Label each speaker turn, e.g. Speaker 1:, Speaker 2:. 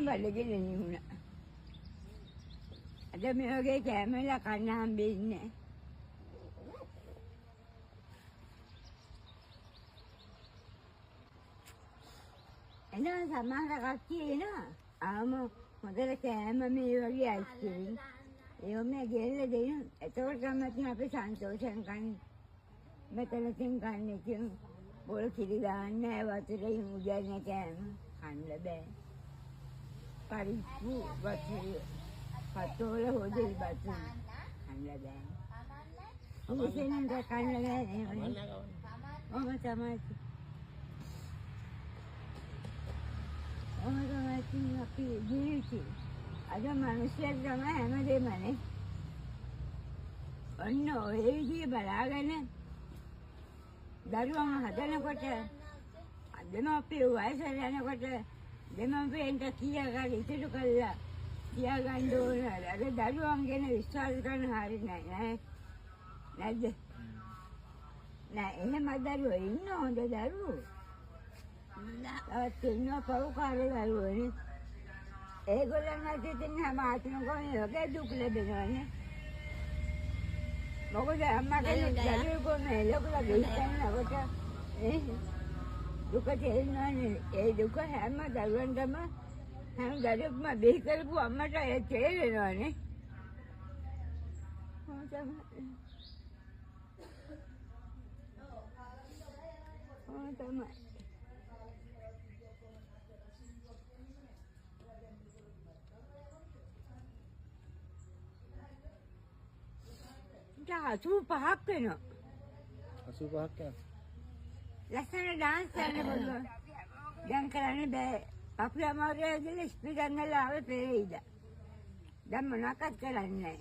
Speaker 1: බඩගිනි වුණා. අද මේ වගේ කැමලා කන්න හම්බෙන්නේ නැහැ. සමහර කට්ටිය එනවා. ආම හොඳට කෑම මේ වගේ අයිස්ක්‍රීම් ඒව මේ ගෙල්ල දෙන. එතකොට තමයි අපි සන්තෝෂෙන් කන්නේ. මෙතන තින් කන්නේ කියන බොල් කිරි දාන්නේ වතුරේ උදැන්න කෑම කන්න බෑ. පරිප්පු වතුර පතෝල හොදේ බතු කන්න බෑ. ඔබසෙන් කන්න බෑ. ඔබ තමයි අපි ජීවිතේ අද මිනිස්සුන් තමයි හැමදේම නේ. ඔන්න ඔය විදිහේ බලාගෙන දරුවන් හදනකොට දෙමාපිය වයසට යනකොට දෙමාපියන්ට කියා ඉතුරු කළා තියාගන්න ඕන. අද දරුවන් ගැන විශ්වාස කරන්න හරි නෑ නේද? නෑ එහෙම දරුවෝ ඉන්න හොඳ දරුවෝ. තවත් ඉන්නවා පව්කාර දරුවෝනේ. ඒගොල්ලන්ට ඉතින් හැම ආත්මකම වගේ දුක් ලැබෙනවානේ. මොකද අම්මා කෙනෙක් දරුවෙකෝ මේ ලොකුලා ගිහින්නකොට දුක තේරෙනවානේ. ඒ දුක හැම දරුවන්ටම හැම දරුවෙක්ම බිහි කරපු අම්මට ඒ තේරෙනවානේ. තමයි. අසූ පහක් වෙනවා.
Speaker 2: 85ක් යන.
Speaker 1: ලස්සන ඩාන්ස් කරන්න පුළුවන්. දැන් කරන්න බෑ. අපි අමාරුයි ස්පීකර් නල ආවේ පෙරේද. දැන් මොනවක්වත් කරන්නේ නැහැ.